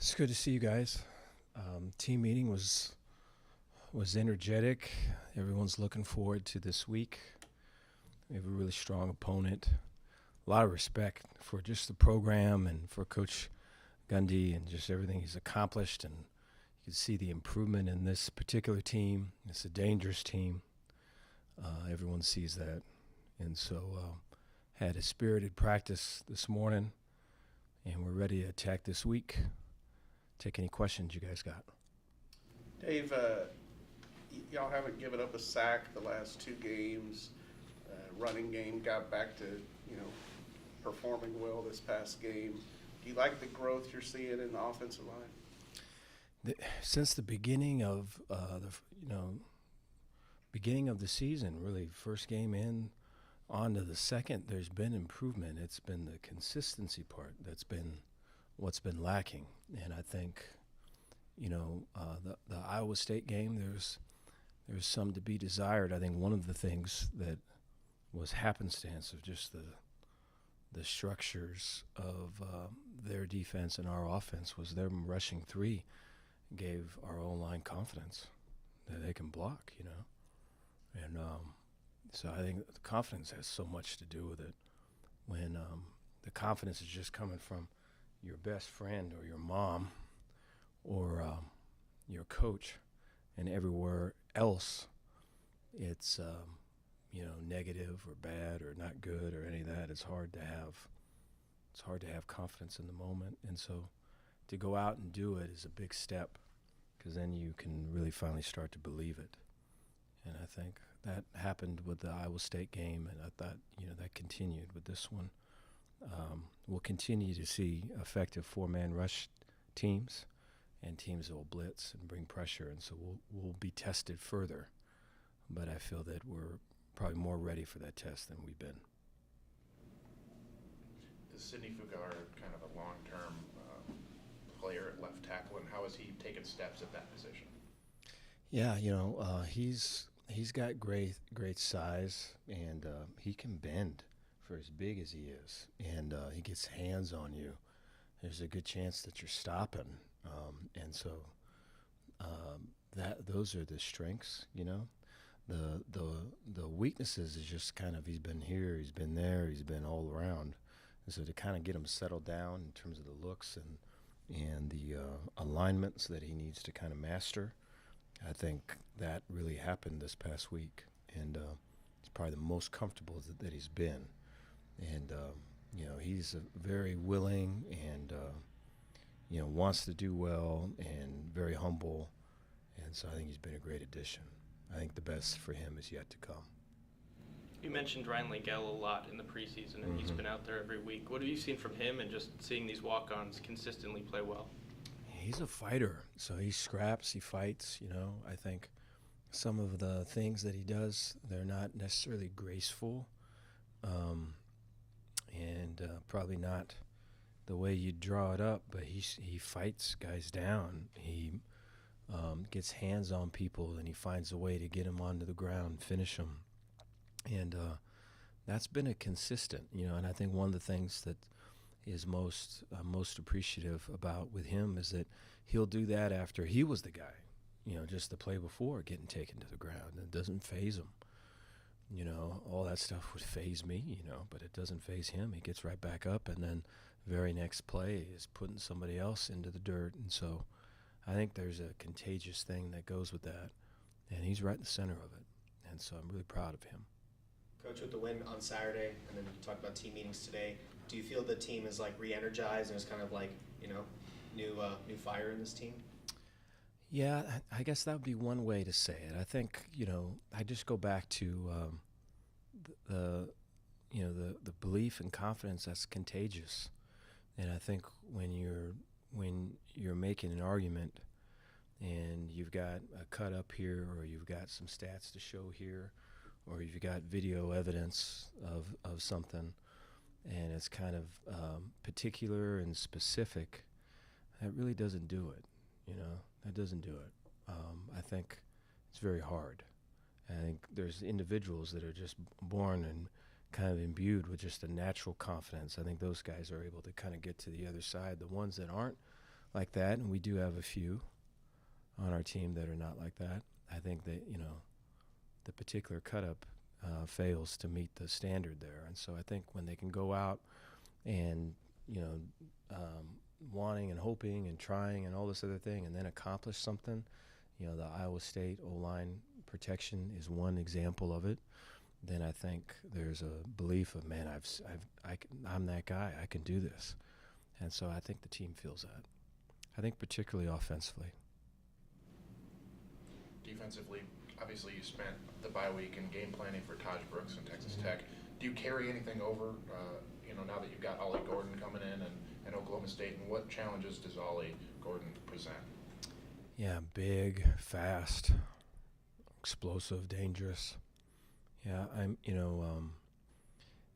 It's good to see you guys. Team meeting was energetic. Everyone's looking forward to this week. We have a really strong opponent. A lot of respect for just the program and for Coach Gundy and just everything he's accomplished. And you can see the improvement in this particular team. It's a dangerous team. Everyone sees that. And so had a spirited practice this morning, and we're ready to attack this week. Take any questions you guys got. Dave, y'all haven't given up a sack the last two games. Running game got back to, performing well this past game. Do you like the growth you're seeing in the offensive line? Since the beginning of the season, really first game in on to the second, there's been improvement. It's been the consistency part that's been what's been lacking. And I think, the Iowa State game, there's some to be desired. I think one of the things that was happenstance of just the structures of their defense and our offense was them rushing three gave our O-line confidence that they can block, And so I think the confidence has so much to do with it. When the confidence is just coming from your best friend or your mom or your coach, and everywhere else it's negative or bad or not good or any of that. It's hard to have confidence in the moment, and so to go out and do it is a big step, because then you can really finally start to believe it. And I think that happened with the Iowa State game, and I thought that continued with this one. We'll continue to see effective four-man rush teams and teams that will blitz and bring pressure, and so we'll be tested further. But I feel that we're probably more ready for that test than we've been. Is Sidney Fugar kind of a long-term player at left tackle, and how has he taken steps at that position? Yeah, he's got great size, and he can bend for as big as he is, and he gets hands on you. There's a good chance that you're stopping, and so those are the strengths. The weaknesses is just kind of he's been here, he's been there, he's been all around, and so to kind of get him settled down in terms of the looks and the alignments that he needs to kind of master, I think that really happened this past week, and it's probably the most comfortable that he's been. And, he's very willing and, wants to do well and very humble. And so I think he's been a great addition. I think the best for him is yet to come. You mentioned Ryan Legel a lot in the preseason, and he's been out there every week. What have you seen from him and just seeing these walk-ons consistently play well? He's a fighter, so he scraps, he fights. I think some of the things that he does, they're not necessarily graceful. And probably not the way you draw it up, but he fights guys down. He gets hands on people, and he finds a way to get them onto the ground, finish them. And that's been a consistent, and I think one of the things that is most appreciative about with him is that he'll do that after he was the guy, just the play before getting taken to the ground. It doesn't faze him. All that stuff would faze me, but it doesn't faze him. He gets right back up, and then very next play is putting somebody else into the dirt. And so I think there's a contagious thing that goes with that, and he's right in the center of it. And so I'm really proud of him. Coach, with the win on Saturday, and then you talked about team meetings today, do you feel the team is re-energized and it's kind of new fire in this team? Yeah, I guess that would be one way to say it. I think, I just go back to the belief and confidence that's contagious. And I think when you're making an argument and you've got a cut up here, or you've got some stats to show here, or you've got video evidence of something, and it's kind of particular and specific, that really doesn't do it. That doesn't do it. I think it's very hard. I think there's individuals that are just born and kind of imbued with just a natural confidence. I think those guys are able to kind of get to the other side. The ones that aren't like that, and we do have a few on our team that are not like that. I think that, the particular cut-up fails to meet the standard there. And so I think when they can go out and, wanting and hoping and trying and all this other thing and then accomplish something, the Iowa State O-line protection is one example of it, then I think there's a belief of, man, I'm that guy. I can do this. And so I think the team feels that. I think particularly offensively. Defensively, obviously you spent the bye week in game planning for Taj Brooks and Texas Tech. Do you carry anything over, now that you've got Ollie Gordon coming in and Oklahoma State, and what challenges does Ollie Gordon present? Yeah, big, fast, explosive, dangerous. Yeah,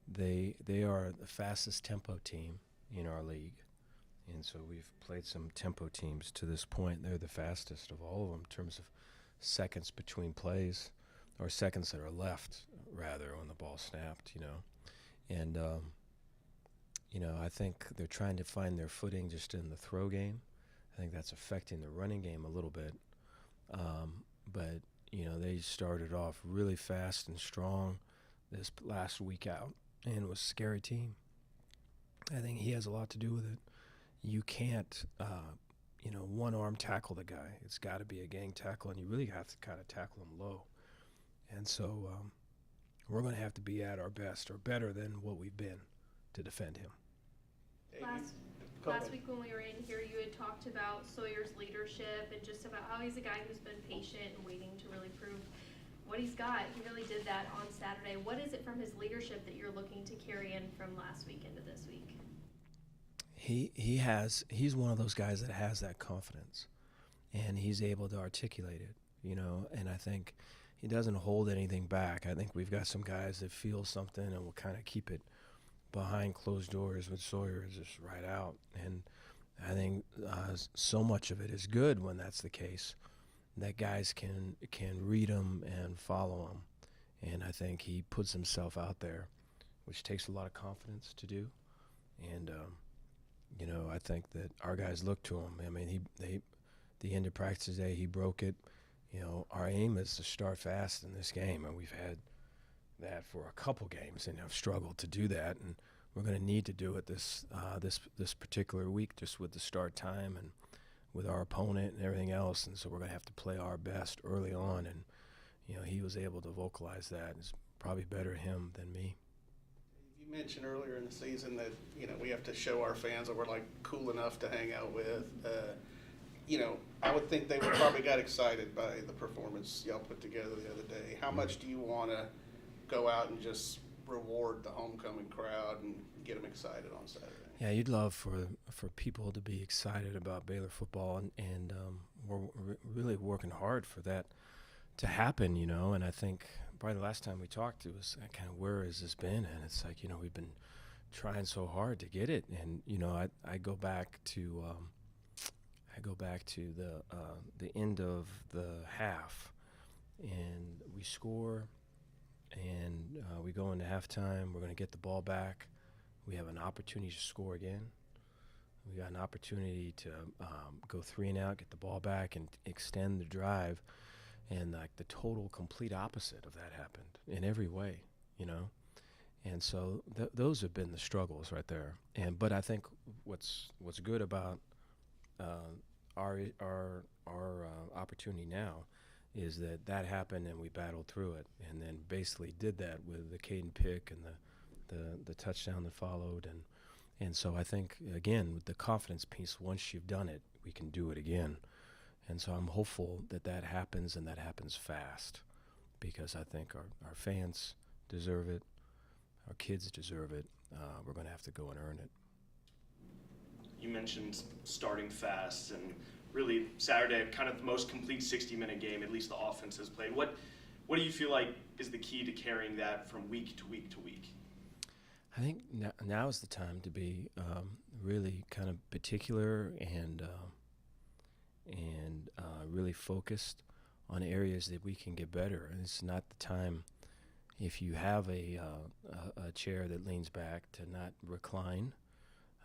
they are the fastest tempo team in our league. And so we've played some tempo teams to this point. They're the fastest of all of them in terms of seconds between plays, or seconds that are left, rather, when the ball snapped, And, I think they're trying to find their footing just in the throw game. I think that's affecting the running game a little bit. But, they started off really fast and strong this last week out, and it was a scary team. I think he has a lot to do with it. You can't, one-arm tackle the guy. It's got to be a gang tackle, and you really have to kind of tackle him low. And so we're going to have to be at our best, or better than what we've been, to defend him. Last week when we were in here, you had talked about Sawyer's leadership and just about how he's a guy who's been patient and waiting to really prove what he's got. He really did that on Saturday. What is it from his leadership that you're looking to carry in from last week into this week? He's one of those guys that has that confidence, and he's able to articulate it, and I think he doesn't hold anything back. I think we've got some guys that feel something and will kind of keep it behind closed doors, with Sawyer is just right out. And I think so much of it is good when that's the case, that guys can read him and follow him. And I think he puts himself out there, which takes a lot of confidence to do. And, I think that our guys look to him. I mean, the end of practice today, he broke it. Our aim is to start fast in this game, and we've had that for a couple games and have struggled to do that, and we're going to need to do it this particular week, just with the start time and with our opponent and everything else. And so we're going to have to play our best early on, and he was able to vocalize that. It's probably better him than me. You mentioned earlier in the season that we have to show our fans that we're like cool enough to hang out with. I would think they would probably got excited by the performance y'all put together the other day. How much do you want to go out and just reward the homecoming crowd and get them excited on Saturday? Yeah, you'd love for people to be excited about Baylor football, and we're really working hard for that to happen, And I think probably the last time we talked, it was kind of, where has this been? And it's like, we've been trying so hard to get it, and I go back to the end of the half, and we score. And we go into halftime. We're going to get the ball back. We have an opportunity to score again. We got an opportunity to go 3 and out, get the ball back, and extend the drive. And the total complete opposite of that happened in every way, And so those have been the struggles right there. But I think what's good about our opportunity now is that happened, and we battled through it, and then basically did that with the Caden pick and the touchdown that followed, and so I think, again, with the confidence piece, once you've done it, we can do it again, and so I'm hopeful that happens, and that happens fast, because I think our fans deserve it, our kids deserve it. We're going to have to go and earn it. You mentioned starting fast, and really Saturday, kind of the most complete 60-minute game, at least the offense has played. What do you feel like is the key to carrying that from week to week to week? I think now is the time to be really kind of particular and really focused on areas that we can get better. And it's not the time, if you have a chair that leans back, to not recline.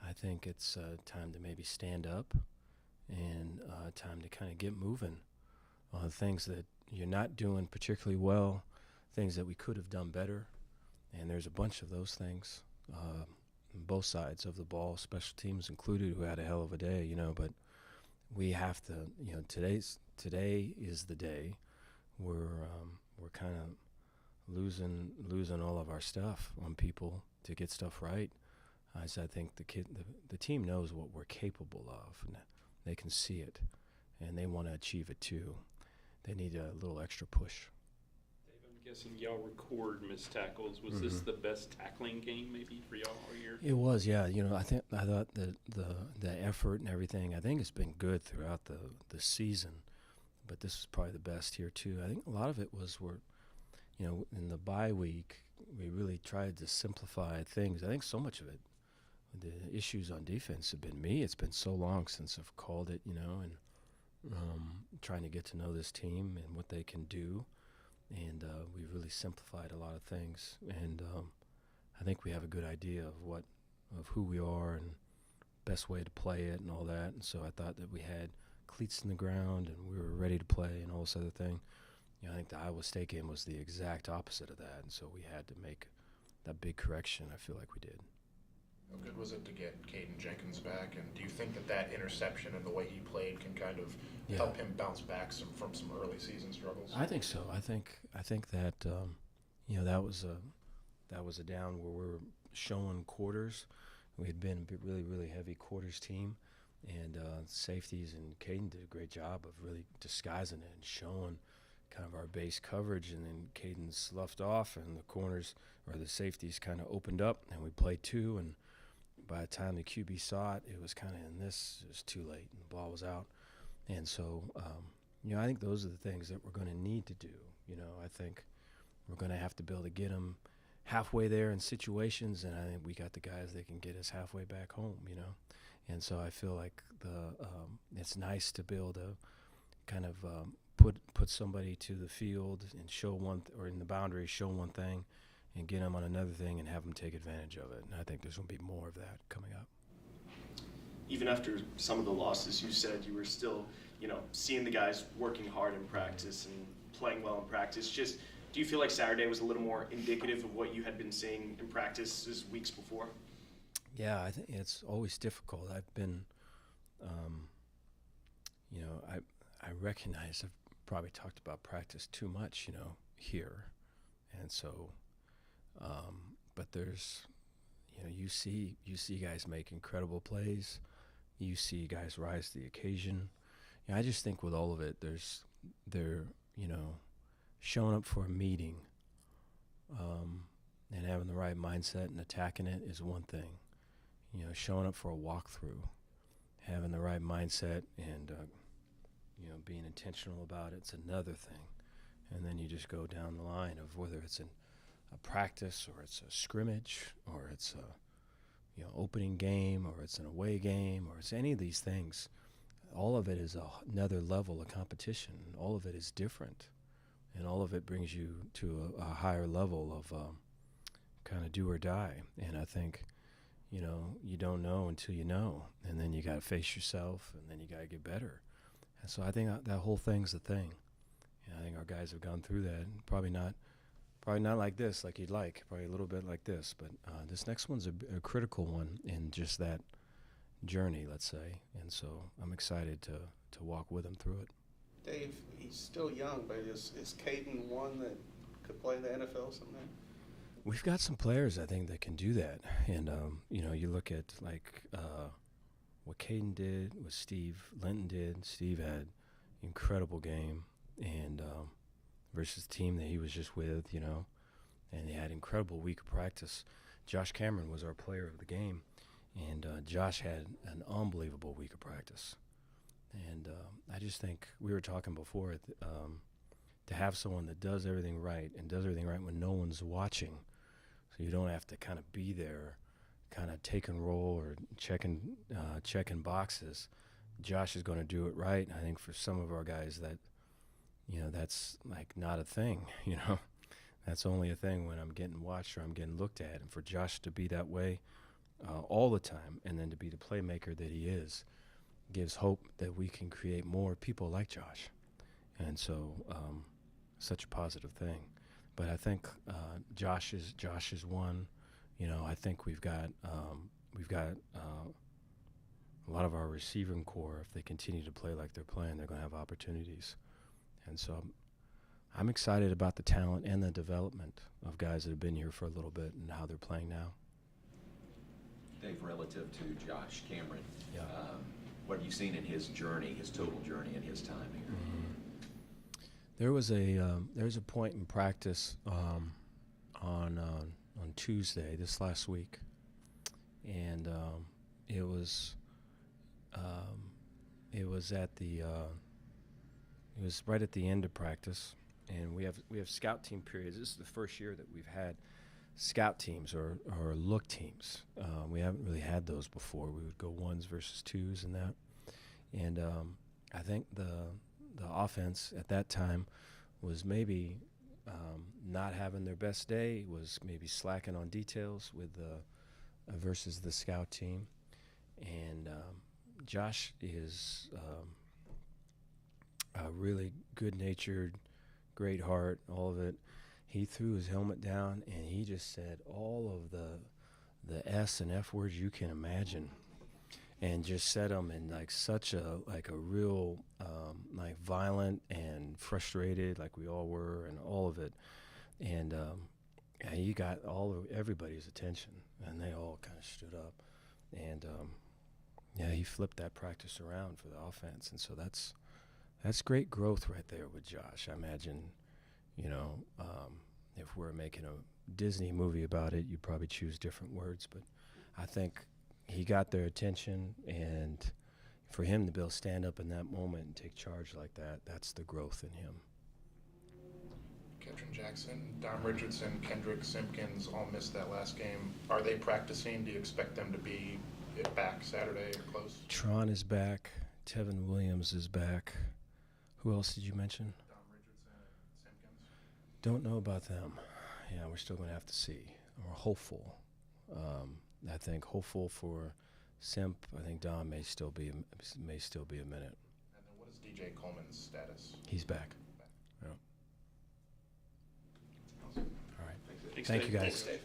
I think it's time to maybe stand up and time to kind of get moving on things that you're not doing particularly well, things that we could have done better. And there's a bunch of those things, on both sides of the ball, special teams included, who had a hell of a day, but we have to, today is the day we're kind of losing all of our stuff on people to get stuff right. I think the team knows what we're capable of, and they can see it, and they want to achieve it too. They need a little extra push. Dave, I'm guessing y'all record missed tackles. Was this the best tackling game maybe for y'all all year? It was, yeah. I thought that the effort and everything, I think it's been good throughout the season, but this was probably the best here too. I think a lot of it was in the bye week, we really tried to simplify things. I think so much of it, the issues on defense have been me. It's been so long since I've called it, and trying to get to know this team and what they can do. And we've really simplified a lot of things. And I think we have a good idea of who we are and best way to play it and all that. And so I thought that we had cleats in the ground and we were ready to play and all this other thing. I think the Iowa State game was the exact opposite of that. And so we had to make that big correction. I feel like we did. How good was it to get Caden Jenkins back? And do you think that interception and the way he played can kind of help him bounce back from some early season struggles? I think so. I think that that was a down where we were showing quarters. We had been a really, really heavy quarters team, and safeties and Caden did a great job of really disguising it and showing kind of our base coverage, and then Caden sloughed off, and the corners or the safeties kind of opened up, and we played two, and by the time the QB saw it, it was kind of it was too late, and the ball was out. And so, I think those are the things that we're going to need to do. I think we're going to have to be able to get them halfway there in situations, and I think we got the guys that can get us halfway back home, And so I feel like it's nice to be able to kind of put somebody to the field and show or in the boundary, show one thing, and get them on another thing and have them take advantage of it. And I think there's going to be more of that coming up. Even after some of the losses, you said you were still, seeing the guys working hard in practice and playing well in practice. Just, do you feel like Saturday was a little more indicative of what you had been seeing in practices weeks before? Yeah, I think it's always difficult. I've been, I recognize I've probably talked about practice too much, here. And so, but there's, you see guys make incredible plays. You see guys rise to the occasion. I just think with all of it, they're showing up for a meeting, and having the right mindset and attacking it is one thing. Showing up for a walkthrough, having the right mindset and, being intentional about it's another thing. And then you just go down the line of whether it's a practice or it's a scrimmage or it's a, opening game or it's an away game or it's any of these things. All of it is another level of competition. All of it is different. And all of it brings you to a higher level of kind of do or die. And I think, you don't know until you know. And then you got to face yourself, and then you got to get better. And so I think that whole thing's the thing. And I think our guys have gone through that. Probably not like this, like you'd like. Probably a little bit like this. But this next one's a critical one in just that journey, let's say. And so I'm excited to walk with them through it. Dave, he's still young, but is Caden one that could play in the NFL someday? We've got some players, I think, that can do that. And, you look at, what Caden did, what Steve Linton did. Steve had incredible game and versus the team that he was just with, and he had incredible week of practice. Josh Cameron was our player of the game, and Josh had an unbelievable week of practice. And I just think we were talking before to have someone that does everything right and does everything right when no one's watching, so you don't have to kind of be there, kind of take and roll or checking boxes. Josh is going to do it right. I think for some of our guys that, that's like not a thing, That's only a thing when I'm getting watched or I'm getting looked at. And for Josh to be that way all the time and then to be the playmaker that he is, gives hope that we can create more people like Josh. And so, such a positive thing. But I think Josh is one. You know, I think we've got a lot of our receiving core. If they continue to play like they're playing, they're going to have opportunities. And so, I'm excited about the talent and the development of guys that have been here for a little bit and how they're playing now. Dave, relative to Josh Cameron, Yeah. what have you seen in his journey, his total journey, and his time here? There was a point in practice on Tuesday this last week, and it was right at the end of practice, and we have scout team periods. This is the first year that we've had scout teams or look teams. We haven't really had those before. We would go ones versus twos and that, and I think the offense at that time was maybe not having their best day, was maybe slacking on details with versus the scout team. And Josh is a really good-natured, great heart, all of it. He threw his helmet down and he just said all of the S and F words you can imagine, and just said them in like such a real like violent and frustrated, like we all were, and all of it. And he got everybody's attention, and they all kind of stood up. And he flipped that practice around for the offense, and so that's great growth right there with Josh. I imagine, if we're making a Disney movie about it, you'd probably choose different words, but I think he got their attention, and for him to be able to stand up in that moment and take charge like that, that's the growth in him. Ketron Jackson, Dom Richardson, Kendrick Simpkins all missed that last game. Are they practicing? Do you expect them to be back Saturday or close? Tron is back. Tevin Williams is back. Who else did you mention? Dom Richardson and Simpkins. Don't know about them. Yeah, we're still going to have to see. We're hopeful. I think hopeful for Simp. I think Dom may still be a minute. And then what is DJ Coleman's status? He's back. Yeah. Awesome. All right. Thanks, Thank Dave. you, guys. Thanks, Dave.